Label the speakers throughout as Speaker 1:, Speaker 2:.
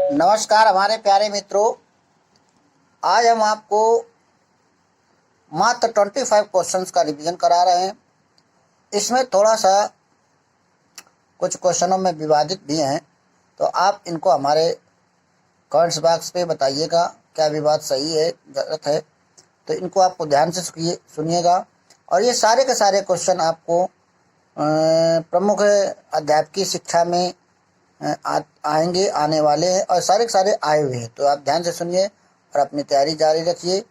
Speaker 1: नमस्कार हमारे प्यारे मित्रों। आज हम आपको मात्र 25 क्वेश्चंस का रिवीजन करा रहे हैं। इसमें थोड़ा सा कुछ क्वेश्चनों में विवादित भी हैं, तो आप इनको हमारे कमेंट्स बॉक्स पे बताइएगा क्या विवाद सही है गलत है। तो इनको आपको ध्यान से सुनिएगा। और ये सारे के सारे क्वेश्चन आपको प्रमुख अध्यापकीय शिक्षा में आएंगे, आने वाले हैं और सारे के सारे आए हुए हैं। तो आप ध्यान से सुनिए और अपनी तैयारी जारी रखिए।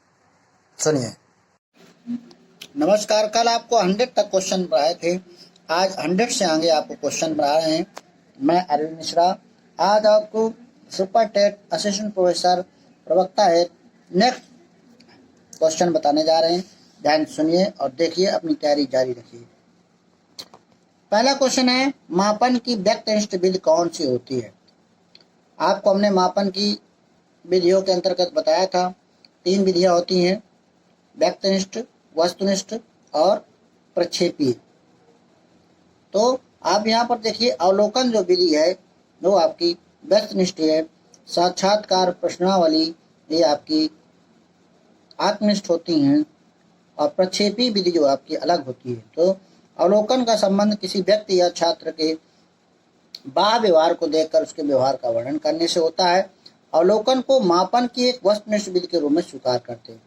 Speaker 1: सुनिए। नमस्कार। कल आपको 100 तक क्वेश्चन पढ़ाए थे, आज 100 से आगे आपको क्वेश्चन पढ़ा रहे हैं। मैं अरविंद मिश्रा। आज आपको सुपर टेट असिस्टेंट प्रोफेसर प्रवक्ता है नेक्स्ट क्वेश्चन बताने जा रहे हैं। ध्यान सुनिए और देखिए, अपनी तैयारी जारी रखिए। पहला क्वेश्चन है, मापन की व्यक्तिनिष्ठ विधि कौन सी होती है। आपको हमने मापन की विधियों के अंतर्गत बताया था 3 विधियां होती हैं, व्यक्तिनिष्ठ, वस्तुनिष्ठ और प्रक्षेपीय। तो आप यहाँ पर देखिए, अवलोकन जो विधि है वो आपकी व्यक्तिनिष्ठ है, साक्षात्कार प्रश्नावली ये आपकी आत्मनिष्ठ होती हैं और प्रक्षेपी विधि जो आपकी अलग होती है। तो अवलोकन का संबंध किसी व्यक्ति या छात्र के बाह्य व्यवहार को देखकर उसके व्यवहार का वर्णन करने से होता है। अवलोकन को मापन की एक वस्तुनिष्ठ विधि के रूप में स्वीकार करते हैं,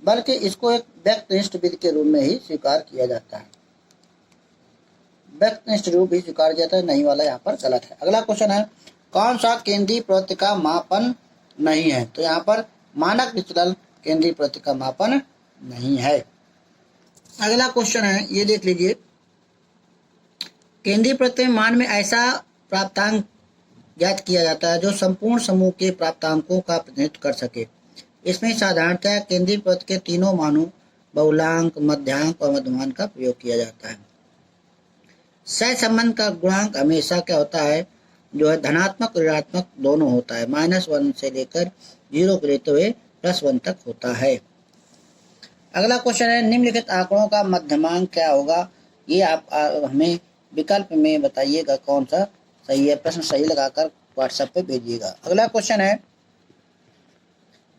Speaker 1: बल्कि इसको एक व्यक्तिनिष्ठ विधि के रूप में ही स्वीकार किया जाता है। व्यक्तिनिष्ठ रूप ही स्वीकार किया जाता है, नहीं वाला यहाँ पर गलत है। अगला क्वेश्चन है, कौन सा केंद्रीय प्रवृत्ति का मापन नहीं है। तो यहाँ पर मानक विचलन केंद्रीय प्रवृत्ति का मापन नहीं है। अगला क्वेश्चन है, ये देख लीजिए, केंद्रीय प्रवृत्ति मान में ऐसा प्राप्तांक ज्ञात किया जाता है जो संपूर्ण समूह के प्राप्तांकों का प्रतिनिधित्व कर सके। इसमें साधारणतः केंद्रीय प्रवृत्ति के तीनों मानों बहुलांक, मध्यांक और मध्यमान का प्रयोग किया जाता है। सहसंबंध का गुणांक हमेशा क्या होता है, जो है धनात्मक और ऋणात्मक दोनों होता है। -1 से लेकर 0 को लेते हुए +1 तक होता है। अगला क्वेश्चन है, निम्नलिखित आंकड़ों का मध्यमांक क्या होगा। ये आप हमें विकल्प में बताइएगा कौन सा सही है। प्रश्न सही लगाकर व्हाट्सएप पे भेजिएगा। अगला क्वेश्चन है,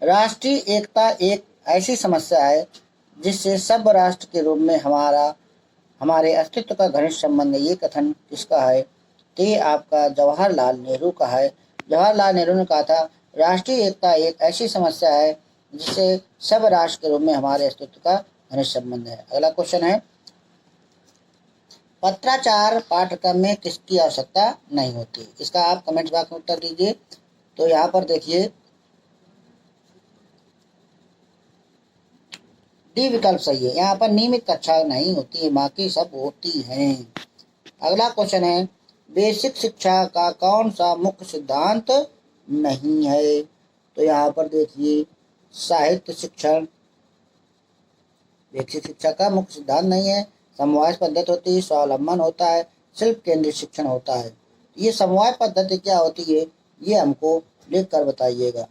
Speaker 1: राष्ट्रीय एकता एक ऐसी समस्या है जिससे सब राष्ट्र के रूप में हमारे अस्तित्व का घनिष्ठ संबंध है। ये कथन किसका है। तो ये आपका जवाहरलाल नेहरू का है। जवाहरलाल नेहरू ने कहा था, राष्ट्रीय एकता एक ऐसी समस्या है जिससे सब राष्ट्र के रूप में हमारे अस्तित्व का घनिष्ठ संबंध है। अगला क्वेश्चन है, पत्राचार पाठ्यक्रम में किसकी आवश्यकता नहीं होती। इसका आप कमेंट बॉक्स में उत्तर दीजिए। तो यहाँ पर देखिए, डी विकल्प सही है। यहाँ पर नियमित कक्षा नहीं होती है, बाकी सब होती हैं। अगला क्वेश्चन है, बेसिक शिक्षा का कौन सा मुख्य सिद्धांत नहीं है। तो यहाँ पर देखिए, साहित्य शिक्षण बेसिक शिक्षा का मुख्य सिद्धांत नहीं है। समवाय पद्धति होती है, स्वावलंबन होता है, शिल्प केंद्रित शिक्षण होता है। ये समवाय पद्धति क्या होती है, ये हमको लिख कर बताइएगा।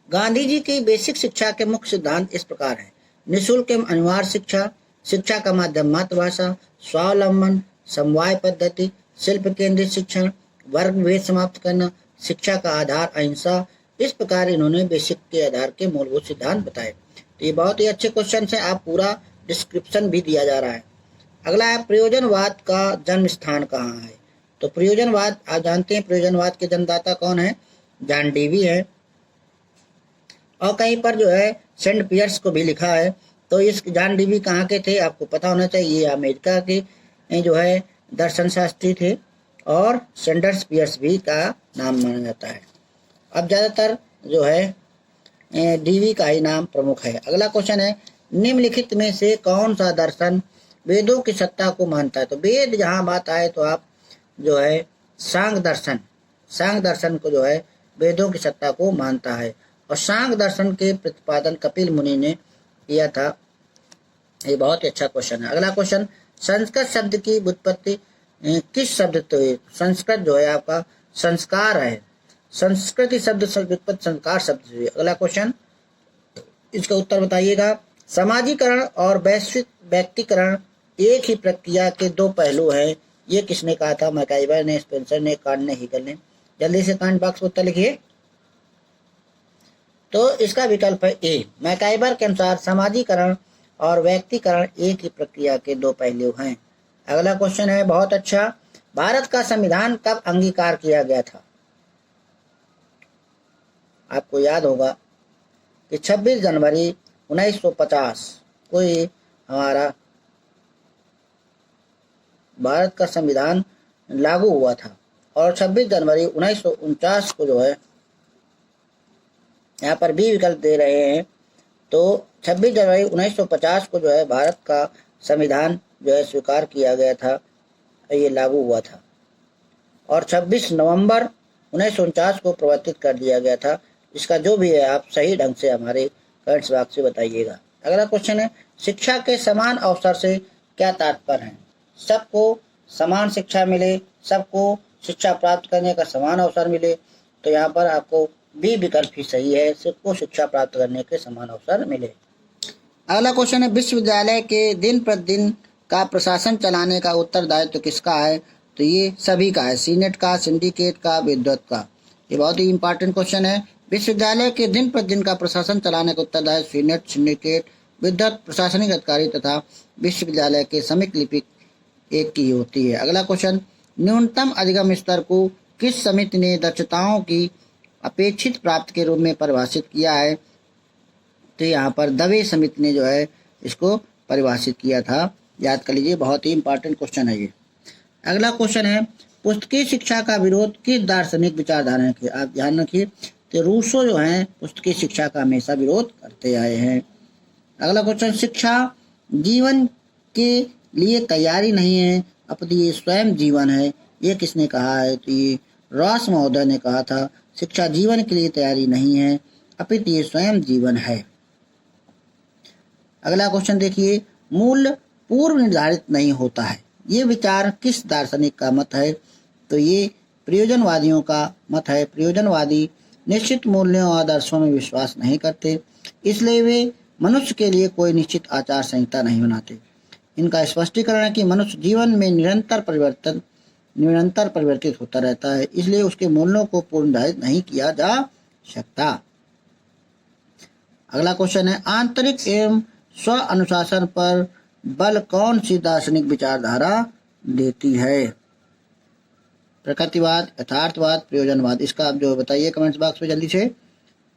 Speaker 1: गांधी जी की बेसिक शिक्षा के मुख्य सिद्धांत इस प्रकार है, निःशुल्क एवं अनिवार्य शिक्षा, शिक्षा का माध्यम मातृभाषा, स्वावलंबन, समवाय पद्धति, शिल्प केंद्रित शिक्षण, वर्ग भेद समाप्त करना, शिक्षा का आधार अहिंसा। इस प्रकार इन्होंने बेसिक के आधार के मूलभूत सिद्धांत बताए। तो ये बहुत ही अच्छे क्वेश्चन है, आप पूरा डिस्क्रिप्शन भी दिया जा रहा है। अगला है, प्रयोजनवाद का जन्म स्थान कहाँ है। तो प्रयोजनवाद आप जानते हैं, प्रयोजनवाद के जन्मदाता कौन है, जॉन डीवी है। और कहीं पर जो है सेंट पियर्स को भी लिखा है। तो इस जॉन डीवी कहाँ के थे, आपको पता होना चाहिए। ये अमेरिका के जो है दर्शन शास्त्री थे और सेंडर्स पियर्स भी का नाम माना जाता है। अब ज़्यादातर जो है डीवी का ही नाम प्रमुख है। अगला क्वेश्चन है, निम्नलिखित में से कौन सा दर्शन वेदों की सत्ता को मानता है। तो वेद जहाँ बात आए तो आप जो है सांग दर्शन को जो है वेदों की सत्ता को मानता है। और सांग दर्शन के प्रतिपादन कपिल मुनि ने किया था। ये बहुत ही अच्छा क्वेश्चन है। अगला क्वेश्चन, संस्कृत शब्द की व्युत्पत्ति किस शब्द तो है। संस्कृत जो है आपका संस्कार है, संस्कृति शब्द व्युत्पत्ति संस्कार शब्द से। अगला क्वेश्चन, इसका उत्तर बताइएगा। समाजीकरण और वैश्विक व्यक्तिकरण एक ही प्रक्रिया के 2 पहलू हैं, ये किसने कहा था? मैकाइवर ने, स्पेंसर ने, कांट ने, हीगल ने। जल्दी से कमेंट बॉक्स में उत्तर लिखिए। तो इसका विकल्प है ए। मैकाइवर के अनुसार समाजीकरण और व्यक्तिकरण एक ही प्रक्रिया के दो पहलू हैं। अगला क्वेश्चन है, बहुत अच्छा, भारत का संविधान कब अंगीकार किया गया था? आपको याद होगा कि 26 जनवरी 1950 को ही हमारा भारत का संविधान लागू हुआ था और 26 जनवरी 1949 को जो है, यहाँ पर बी विकल्प दे रहे हैं, तो 26 जनवरी 1950 को जो है भारत का संविधान जो है स्वीकार किया गया था, ये लागू हुआ था और 26 नवंबर 1949 को प्रवर्तित कर दिया गया था। इसका जो भी है आप सही ढंग से हमारे कमेंट्स बॉक्स में बताइएगा। अगला क्वेश्चन है, शिक्षा के समान अवसर से क्या तात्पर्य है? सबको समान शिक्षा मिले, सबको शिक्षा प्राप्त करने का समान अवसर मिले, तो यहाँ पर आपको बी विकल्प ही सही है, सबको शिक्षा प्राप्त करने के समान अवसर मिले। अगला क्वेश्चन है, विश्वविद्यालय के दिन प्रतिदिन का प्रशासन चलाने का उत्तरदायित्व किसका है? तो ये सभी का है, सीनेट का, सिंडिकेट का, विद्वत का। ये बहुत ही इंपॉर्टेंट क्वेश्चन है। विश्वविद्यालय के दिन प्रतिदिन का प्रशासन चलाने का उत्तरदायित्व सीनेट, सिंडिकेट, विद्वत, प्रशासनिक अधिकारी तथा विश्वविद्यालय के समिति लिपिक एक की होती है। अगला क्वेश्चन, न्यूनतम अधिगम स्तर को किस समिति ने दक्षताओं की अपेक्षित प्राप्त के रूप में परिभाषित किया है? तो यहाँ पर दवे समिति ने जो है इसको परिभाषित किया था, याद कर लीजिए, बहुत ही इंपॉर्टेंट क्वेश्चन है ये। अगला क्वेश्चन है, पुस्तकीय शिक्षा का विरोध किस दार्शनिक विचारधारा ने किया? आप ध्यान रखिए, तो रूसो जो है पुस्तकीय शिक्षा का हमेशा विरोध करते आए हैं। अगला क्वेश्चन, शिक्षा जीवन के लिए तैयारी नहीं है, अपितु ये स्वयं जीवन है, ये किसने कहा है? तो ये रॉस महोदय ने कहा था, शिक्षा जीवन के लिए तैयारी नहीं है, अपितु ये स्वयं जीवन है। अगला क्वेश्चन देखिए, मूल्य पूर्व निर्धारित नहीं होता है, ये विचार किस दार्शनिक का मत है? तो ये प्रयोजनवादियों का मत है। प्रयोजनवादी निश्चित मूल्यों और आदर्शों में विश्वास नहीं करते, इसलिए वे मनुष्य के लिए कोई निश्चित आचार संहिता नहीं बनाते। इनका स्पष्टीकरण है कि मनुष्य जीवन में निरंतर परिवर्तित होता रहता है, इसलिए उसके मूल्यों को पूर्ण निर्धारित नहीं किया जा सकता। अगला क्वेश्चन है, आंतरिक एवं स्व अनुशासन पर बल कौन सी दार्शनिक विचारधारा देती है? प्रकृतिवाद, यथार्थवाद, प्रयोजनवाद। इसका आप जो बताइए कमेंट्स बॉक्स में जल्दी से।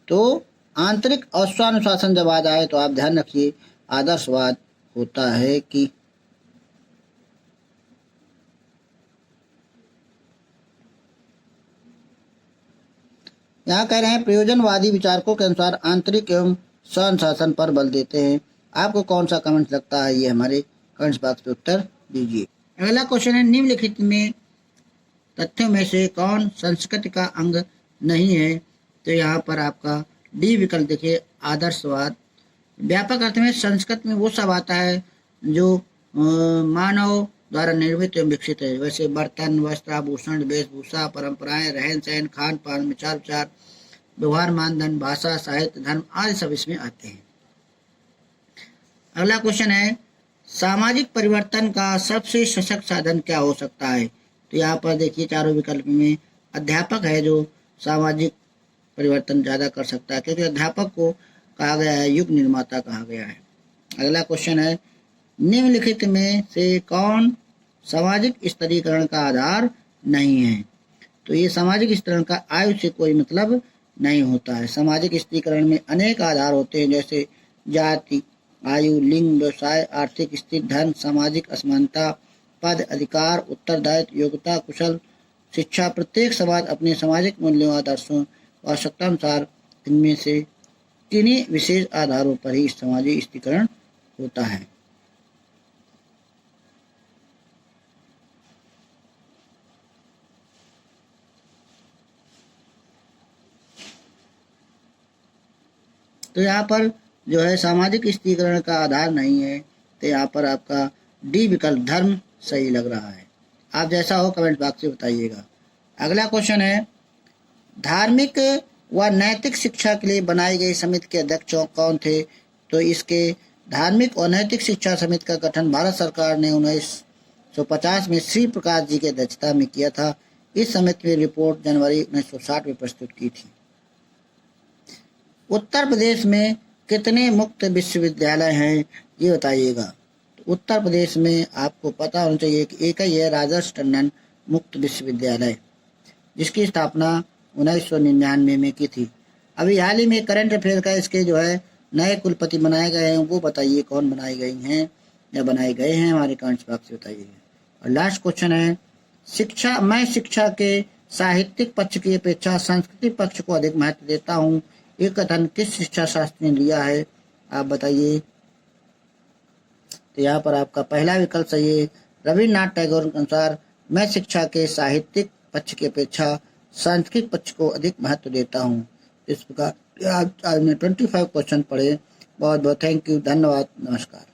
Speaker 1: तो आंतरिक और स्वानुशासन जब आ जाए तो आप ध्यान रखिए आदर्शवाद होता है कि यहाँ कह रहे हैं प्रयोजनवादी विचारकों के अनुसार आंतरिक एवं स्वानुशासन पर बल देते हैं। आपको कौन सा कमेंट लगता है, ये हमारे कमेंट्स बॉक्स पे उत्तर दीजिए। अगला क्वेश्चन है, निम्नलिखित में तथ्यों में से कौन संस्कृति का अंग नहीं है? तो यहाँ पर आपका डी विकल्प देखिए, आदर्शवाद। व्यापक अर्थ में संस्कृत में वो सब आता है जो मानव द्वारा निर्मित एवं विकसित है, वैसे बर्तन, वस्त्र, आभूषण, वेशभूषा, परंपराएं, रहन सहन, खान पान, विचार विचार, व्यवहार, मानदंड, भाषा, साहित्य, धर्म आदि सब इसमें आते हैं। अगला क्वेश्चन है, सामाजिक परिवर्तन का सबसे सशक्त साधन क्या हो सकता है? तो यहाँ पर देखिए चारों विकल्प में अध्यापक है जो सामाजिक परिवर्तन ज्यादा कर सकता है, क्योंकि अध्यापक को कहा गया है युग निर्माता कहा गया है। अगला क्वेश्चन है, निम्नलिखित में से कौन सामाजिक स्तरीकरण का आधार नहीं है? तो ये सामाजिक स्तरीकरण का आयु से कोई मतलब नहीं होता है। सामाजिक स्तरीकरण में अनेक आधार होते हैं, जैसे जाति, आयु, लिंग, व्यवसाय, आर्थिक स्थिति, धन, सामाजिक असमानता, पद, अधिकार, उत्तरदायित्व, योग्यता, कुशल शिक्षा। प्रत्येक समाज अपने सामाजिक मूल्यों, आदर्शों और आवश्यकता अनुसार इनमें से किन्हीं विशेष आधारों पर ही सामाजिक स्थिरीकरण होता है। तो यहाँ पर जो है सामाजिक स्थिरीकरण का आधार नहीं है, तो यहाँ पर आपका डी विकल्प धर्म सही लग रहा है। आप जैसा हो कमेंट बॉक्स में बताइएगा। अगला क्वेश्चन है, धार्मिक व नैतिक शिक्षा के लिए बनाई गई समिति के अध्यक्ष कौन थे? तो इसके धार्मिक और नैतिक शिक्षा समिति का गठन भारत सरकार ने 1950 में श्री प्रकाश जी की अध्यक्षता में किया था। इस समिति ने रिपोर्ट जनवरी 1960 में प्रस्तुत की थी। उत्तर प्रदेश में कितने मुक्त विश्वविद्यालय हैं, ये बताइएगा। तो उत्तर प्रदेश में आपको पता होना चाहिए कि एक ही है, राजर्षि टंडन मुक्त विश्वविद्यालय, जिसकी स्थापना 1999 में की थी। अभी हाल ही में करंट अफेयर का इसके जो है नए कुलपति बनाए गए हैं, वो बताइए कौन बनाए गए हैं या बनाए गए हैं, हमारे कमेंट्स बॉक्स से बताइए। और लास्ट क्वेश्चन है, मैं शिक्षा के साहित्यिक पक्ष की अपेक्षा सांस्कृतिक पक्ष को अधिक महत्व देता हूँ, ये कथन किस शिक्षा शास्त्री ने लिया है, आप बताइए। तो यहाँ पर आपका पहला विकल्प सही है। रविन्द्रनाथ टैगोर के अनुसार मैं शिक्षा के साहित्यिक पक्ष की अपेक्षा सांस्कृतिक पक्ष को अधिक महत्व देता हूँ। इस प्रकार आज ने 25 क्वेश्चन पढ़े। बहुत बहुत थैंक यू, धन्यवाद, नमस्कार।